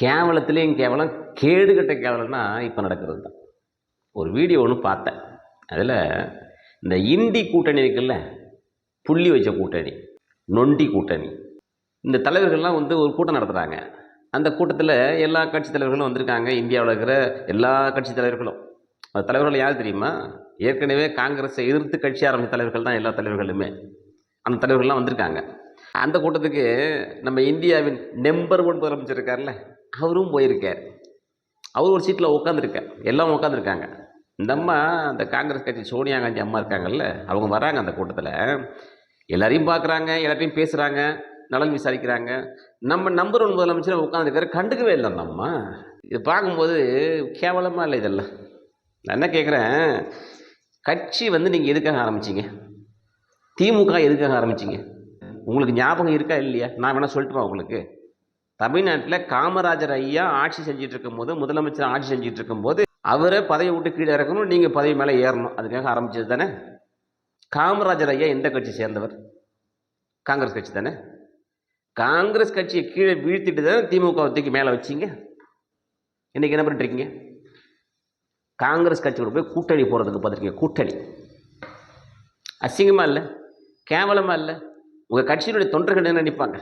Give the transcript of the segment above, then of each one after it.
கேவலத்துலேயும் கேவலம், கேடுகட்ட கேவலம்னா இப்போ நடக்கிறது தான். ஒரு வீடியோ ஒன்று பார்த்தேன். அதில் இந்த இண்டி கூட்டணி இருக்குல்ல, புள்ளி வச்ச கூட்டணி, நொண்டி கூட்டணி, இந்த தலைவர்கள்லாம் வந்து ஒரு கூட்டம் நடத்துகிறாங்க. அந்த கூட்டத்தில் எல்லா கட்சி தலைவர்களும் வந்திருக்காங்க. இந்தியாவில் இருக்கிற எல்லா கட்சி தலைவர்களும். அந்த தலைவர்கள் யார் தெரியுமா? ஏற்கனவே காங்கிரஸை எதிர்த்து கட்சி ஆரம்பித்த தலைவர்கள் தான் எல்லா தலைவர்களுமே. அந்த தலைவர்கள்லாம் வந்திருக்காங்க. அந்த கூட்டத்துக்கு நம்ம இந்தியாவின் நம்பர் 1 முதலமைச்சர் இருக்கார்ல, அவரும் போயிருக்கார். அவர் ஒரு சீட்டில் உட்காந்துருக்கார். எல்லாம் உட்காந்துருக்காங்க. இந்த அம்மா, அந்த காங்கிரஸ் கட்சி சோனியா காந்தி அம்மா இருக்காங்கல்ல, அவங்க வராங்க அந்த கூட்டத்தில். எல்லாரையும் பார்க்குறாங்க, எல்லாத்தையும் பேசுகிறாங்க, நலன் விசாரிக்கிறாங்க. நம்ம நம்பர் 1 முதலமைச்சர் உட்காந்துருக்காரு, கண்டுக்கவே இல்லை அந்த அம்மா. இது பார்க்கும்போது கேவலமாக இல்லை இதெல்லாம். நான் என்ன கேட்குறேன், கட்சி வந்து நீங்கள் எதுக்காக ஆரம்பிச்சிங்க? திமுக எதுக்காக ஆரம்பிச்சிங்க? உங்களுக்கு ஞாபகம் இருக்கா இல்லையா? நான் வேணால் சொல்லட்டுமா உங்களுக்கு? தமிழ்நாட்டில் காமராஜர் ஐயா ஆட்சி செஞ்சுட்டு இருக்கும்போது, முதலமைச்சர் ஆட்சி செஞ்சுட்டு இருக்கும்போது, அவரை பதவி விட்டு கீழே இறக்கணும், நீங்கள் பதவி மேலே ஏறணும், அதுக்காக ஆரம்பிச்சது தானே. காமராஜர் ஐயா எந்த கட்சி சேர்ந்தவர்? காங்கிரஸ் கட்சி தானே. காங்கிரஸ் கட்சியை கீழே வீழ்த்திட்டு தானே திமுக தூக்கி மேலே வச்சிங்க. இன்றைக்கி என்ன பண்ணிட்டுருக்கீங்க? காங்கிரஸ் கட்சியோட போய் கூட்டணி போகிறதுக்கு பார்த்துருக்கீங்க. கூட்டணி அசிங்கமாக இல்லை? கேவலமாக இல்லை? உங்கள் கட்சியினுடைய தொண்டர்கள் என்ன நினைப்பாங்க?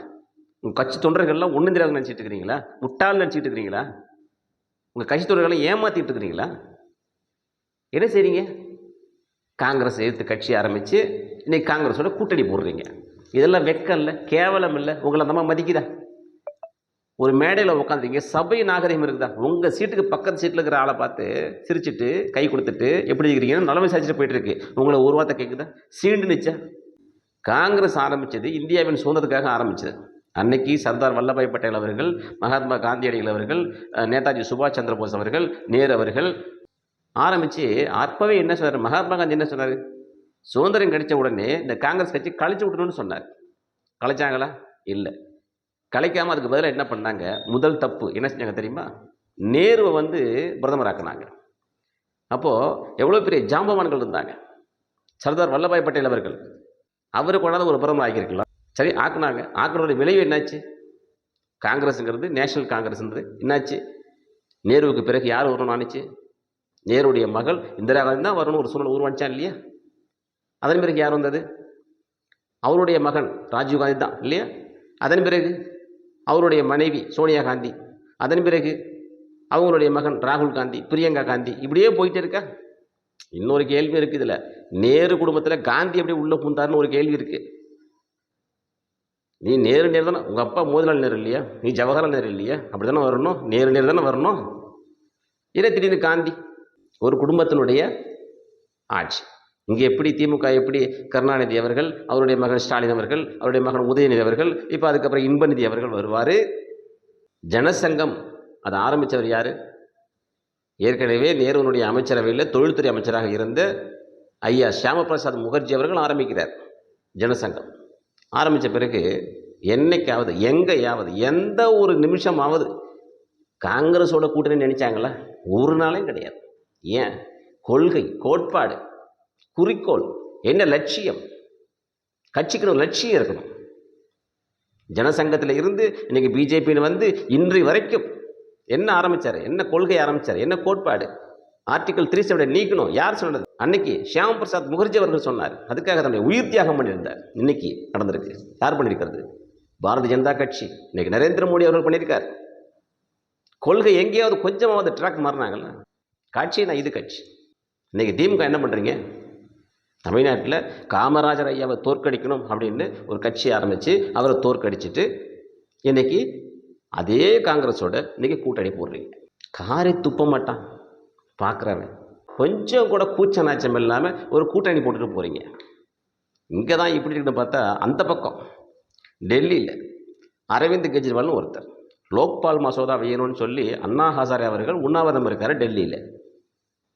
உங்கள் கட்சி தொண்டர்கள்லாம் ஒன்றும் தெரியாத நினச்சிட்டு இருக்கிறீங்களா? முட்டாள் நினச்சிட்டு இருக்கிறீங்களா? உங்கள் கட்சி தொண்டர்களை ஏமாற்றிட்டு இருக்கிறீங்களா? என்ன செய்றீங்க? காங்கிரஸ் எதிர்த்து கட்சி ஆரம்பித்து இன்றைக்கி காங்கிரஸோட கூட்டணி போடுறீங்க. இதெல்லாம் வெக்கம் இல்லை? கேவலம் இல்லை? உங்களை அந்த மாதிரி மதிக்குதா? ஒரு மேடையில் உட்காந்துருங்க, சபை நாகரிகம் இருக்குதா? உங்கள் சீட்டுக்கு பக்கத்து சீட்டில் இருக்கிற ஆளை பார்த்து சிரிச்சுட்டு கை கொடுத்துட்டு எப்படி இருக்கிறீங்கன்னு நலமை சாதிச்சுட்டு போயிட்டு இருக்கு. உங்களை ஒரு வார்த்தை கேட்குதா? சீண்டு நிச்சா? காங்கிரஸ் ஆரம்பித்தது இந்தியாவின் சுதந்திரத்துக்காக ஆரம்பித்தது. அன்னைக்கு சர்தார் வல்லபாய் பட்டேல் அவர்கள், மகாத்மா காந்தியடிகள் அவர்கள், நேதாஜி சுபாஷ் சந்திர போஸ் அவர்கள், நேரு அவர்கள் ஆரம்பித்து அப்போவே என்ன சொன்னார்? மகாத்மா காந்தி என்ன சொன்னார்? சுதந்திரம் கிடைச்ச உடனே இந்த காங்கிரஸ் கட்சி கழிச்சு விடணும்னு சொன்னார். கலைச்சாங்களா? இல்லை. கலைக்காமல் அதுக்கு பதிலாக என்ன பண்ணாங்க? முதல் தப்பு என்ன செஞ்சாங்க தெரியுமா? நேருவை வந்து பிரதமர் ஆக்குனாங்க. அப்போது எவ்வளோ பெரிய ஜாம்பவான்கள் இருந்தாங்க. சர்தார் வல்லபாய் பட்டேல் அவர்கள், அவரு கொண்டாந்து ஒரு பிரதமர் ஆக்கியிருக்கலாம். சரி, ஆக்குனாங்க. ஆக்குனோட விளைவு என்னாச்சு? காங்கிரஸுங்கிறது, நேஷனல் காங்கிரஸ்ன்றது என்னாச்சு? நேருவுக்கு பிறகு யார் வரணும்னு நினச்சி? நேருடைய மகள் இந்திரா காந்தி தான் வரணும் ஒரு சூழ்நிலை உருவாச்சான் இல்லையா? அதன் பிறகு யார் வந்தது? அவருடைய மகன் ராஜீவ் காந்தி தான் இல்லையா? அதன் பிறகு அவருடைய மனைவி சோனியா காந்தி, அதன் பிறகு அவங்களுடைய மகன் ராகுல் காந்தி, பிரியங்கா காந்தி, இப்படியே போயிட்டே இருக்கா. இன்னொரு கேள்வி இருக்குது இதில். நேரு குடும்பத்தில் காந்தி எப்படி உள்ளே பூந்தாருன்னு ஒரு கேள்வி இருக்குது. நீ நேரு தானே, உங்கள் அப்பா மோதிலால் நேரு இல்லையா? நீ ஜவஹர்லால் நேரு இல்லையா? அப்படி தானே வரணும், நேரு தானே வரணும். இதே திடீர்னு காந்தி. ஒரு குடும்பத்தினுடைய ஆட்சி. இங்கே எப்படி திமுக, எப்படி கருணாநிதி அவர்கள், அவருடைய மகன் ஸ்டாலின் அவர்கள், அவருடைய மகன் உதயநிதி அவர்கள், இப்போ அதுக்கப்புறம் இன்பநிதி அவர்கள் வருவார். ஜனசங்கம் அதை ஆரம்பித்தவர் யார்? ஏற்கனவே நேருனுடைய அமைச்சரவையில் தொழில்துறை அமைச்சராக இருந்த ஐயா ஷியாம பிரசாத் முகர்ஜி அவர்கள் ஆரம்பிக்கிறார் ஜனசங்கம். ஆரம்பித்த பிறகு என்னைக்காவது, எங்கேயாவது, எந்த ஒரு நிமிஷமாவது காங்கிரஸோட கூட்டணி நினைச்சாங்களா? ஒரு நாளையும் கிடையாது. ஏன்? கொள்கை, கோட்பாடு, குறிக்கோள், என்ன லட்சியம்? கட்சிக்கு ஒரு லட்சியம் இருக்கணும். ஜனசங்கத்தில் இருந்து இன்னைக்கு பிஜேபின்னு வந்து இன்று வரைக்கும் என்ன ஆரம்பித்தார்? என்ன கொள்கை ஆரம்பித்தார்? என்ன கோட்பாடு? ஆர்டிகல் 370 நீக்கணும். யார் சொன்னது? அன்னைக்கு ஷியாம் பிரசாத் முகர்ஜி அவர்கள் சொன்னார். அதுக்காக தன்னுடைய உயிர் தியாகம் பண்ணியிருந்தார். இன்னைக்கு நடந்திருக்கு. யார் பண்ணியிருக்கிறது? பாரதிய ஜனதா கட்சி. இன்னைக்கு நரேந்திர மோடி அவர்கள் பண்ணியிருக்கார். கொள்கை எங்கேயாவது கொஞ்சமாவது ட்ராக் மாறினாங்கல்ல? கட்சினா இது கட்சி. இன்னைக்கு திமுக என்ன பண்ணுறீங்க? தமிழ்நாட்டில் காமராஜர் ஐயாவை தோற்கடிக்கணும் அப்படின்னு ஒரு கட்சி ஆரம்பித்து அவரை தோற்கடிச்சிட்டு இன்றைக்கி அதே காங்கிரஸோட இன்றைக்கி கூட்டணி போடுறீங்க. காரை துப்ப மாட்டான் பார்க்குறவன். கொஞ்சம் கூட கூச்ச நாச்சம் இல்லாமல் ஒரு கூட்டணி போட்டுட்டு போகிறீங்க. இங்கே தான் இப்படி இருக்குன்னு பார்த்தா, அந்த பக்கம் டெல்லியில் அரவிந்த் கெஜ்ரிவால்னு ஒருத்தர் லோக்பால் மசோதா வேணும்னு சொல்லி அண்ணா ஹசாரே அவர்கள் உண்ணாவிரதம் இருக்கார் டெல்லியில்.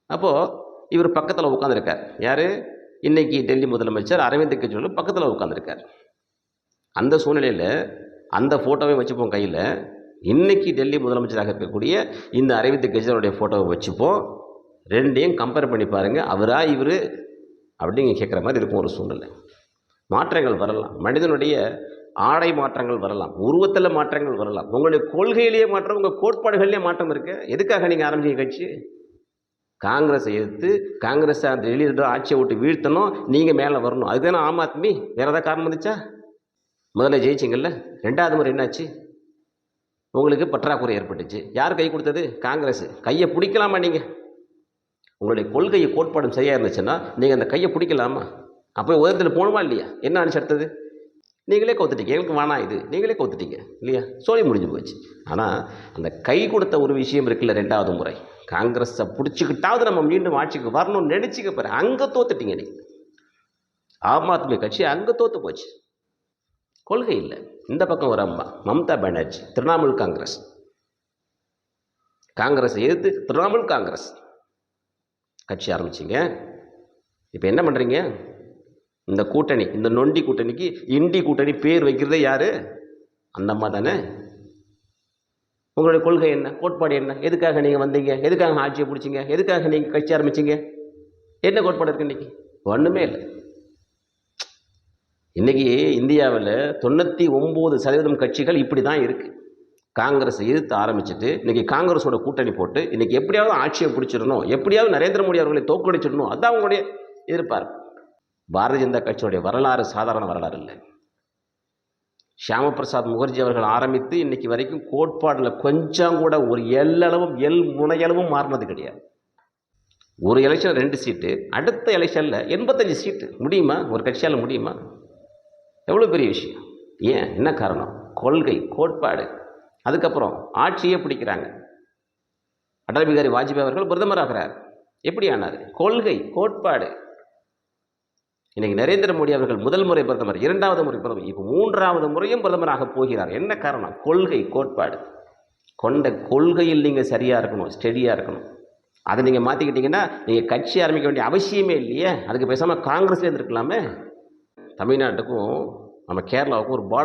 அப்போது இவர் பக்கத்தில் உட்காந்துருக்கார். யார்? இன்றைக்கி டெல்லி முதலமைச்சர் அரவிந்த் கெஜ்ரிவால் பக்கத்தில் உட்காந்துருக்கார். அந்த சூழ்நிலையில் அந்த ஃபோட்டோவை வச்சுப்போம் கையில். இன்றைக்கி டெல்லி முதலமைச்சராக இருக்கக்கூடிய இந்த அரவிந்த் கெஜ்ரிவாலுடைய ஃபோட்டோவை வச்சுப்போம். ரெண்டையும் கம்பேர் பண்ணி பாருங்கள், அவரா இவர் அப்படிங்க கேட்குற மாதிரி இருக்கும் ஒரு சூழ்நிலை. மாற்றங்கள் வரலாம். மனிதனுடைய ஆடை மாற்றங்கள் வரலாம், உருவத்தில் மாற்றங்கள் வரலாம், உங்களுடைய கொள்கையிலேயே மாற்றம், உங்கள் கோட்பாடுகள்லேயே மாற்றம் இருக்கு. எதுக்காக நீங்கள் ஆரம்பிச்சீங்க கட்சி? காங்கிரஸை எதிர்த்து காங்கிரஸ் அந்த வெளியிட ஆட்சியை விட்டு வீழ்த்தணும், நீங்கள் மேலே வரணும். அதுதானே ஆம் ஆத்மி. வேறு ஏதாவது காரணம் வந்துச்சா? முதல்ல ஜெயிச்சிங்கல்ல, 2வது முறை என்னாச்சு? உங்களுக்கு பற்றாக்குறை ஏற்பட்டுச்சு. யார் கை கொடுத்தது? காங்கிரஸ். கையை பிடிக்கலாமா நீங்கள்? உங்களுடைய கொள்கையை கோட்பாடும் சரியாக இருந்துச்சுன்னா நீங்கள் அந்த கையை பிடிக்கலாமா? அப்போ உதயத்தில் போகணுமா இல்லையா? என்ன அனுசரித்தது? நீங்களே கவுத்துட்டீங்க. எங்களுக்கு வேணாம் இது, நீங்களே கவுத்துட்டீங்க இல்லையா? சொல்லி முடிஞ்சு போச்சு. ஆனால் அந்த கை கொடுத்த ஒரு விஷயம் இருக்குல்ல, 2வது முறை காங்கிரஸை பிடிச்சிக்கிட்டாவது நம்ம மீண்டும் ஆட்சிக்கு வரணும்னு நினச்சிக்க பாரு, அங்கே தோத்துட்டீங்க நீங்கள். ஆம் ஆத்மி கட்சி அங்கே தோத்து போச்சு. கொள்கை இல்லை. இந்த பக்கம் ஒரு அம்மா மம்தா பானர்ஜி, திரிணாமுல் காங்கிரஸ். காங்கிரஸை எதிர்த்து திரிணாமுல் காங்கிரஸ் கட்சி ஆரம்பிச்சிங்க. இப்போ என்ன பண்ணுறீங்க? இந்த கூட்டணி, இந்த நொண்டி கூட்டணிக்கு இண்டி கூட்டணி பேர் வைக்கிறதே யாரு? அந்த அம்மா தானே. உங்களுடைய கொள்கை என்ன? கோட்பாடு என்ன? எதுக்காக நீங்கள் வந்தீங்க? எதுக்காக ஆட்சியை பிடிச்சிங்க? எதுக்காக நீங்கள் கட்சி ஆரம்பிச்சிங்க? என்ன கோட்பாடு இருக்கு இன்னைக்கு? ஒன்றுமே இல்லை. இன்னைக்கு இந்தியாவில் 99% கட்சிகள் இப்படி தான் இருக்கு. காங்கிரஸை எதிர்த்து ஆரம்பிச்சுட்டு இன்னைக்கு காங்கிரஸோட கூட்டணி போட்டு இன்னைக்கு எப்படியாவது ஆட்சியை பிடிச்சிடணும், எப்படியாவது நரேந்திர மோடி அவர்களை தோற்கடிச்சிடணும், அதுதான் அவங்களுடைய எதிர்பார்ப்பு. பாரதிய ஜனதா கட்சியுடைய வரலாறு சாதாரண வரலாறு இல்லை. ஷியாம பிரசாத் முகர்ஜி அவர்கள் ஆரம்பித்து இன்னைக்கு வரைக்கும் கோட்பாடில் கொஞ்சம் கூட ஒரு எல் முனையளவும் மாறினது கிடையாது. ஒரு எலெக்ஷன் 2 சீட்டு, அடுத்த எலெக்ஷனில் 85 சீட்டு. முடியுமா? ஒரு கட்சியால் முடியுமா? எவ்வளோ பெரிய விஷயம். ஏன்? என்ன காரணம்? கொள்கை, கோட்பாடு. அதுக்கப்புறம் ஆட்சியே பிடிக்கிறாங்க. அடல் பிகாரி வாஜ்பாய் அவர்கள் பிரதமர் ஆகிறார். எப்படி ஆனார்? கொள்கை, கோட்பாடு. இன்னைக்கு நரேந்திர மோடி அவர்கள் முதல் முறை பிரதமர், 2வது முறை பிரதமர், இப்போ 3வது முறையும் பிரதமராக போகிறார். என்ன காரணம்? கொள்கை, கோட்பாடு. கொண்ட கொள்கையில் நீங்கள் சரியாக இருக்கணும், ஸ்டெடியாக இருக்கணும். அதை நீங்கள் மாற்றிக்கிட்டீங்கன்னா நீங்கள் கட்சி ஆரம்பிக்க வேண்டிய அவசியமே இல்லையே. அதுக்கு பேசாமல் காங்கிரஸ்லேருந்து இருக்கலாமே. தமிழ்நாட்டுக்கும் நம்ம கேரளாவுக்கும் ஒரு பார்டர்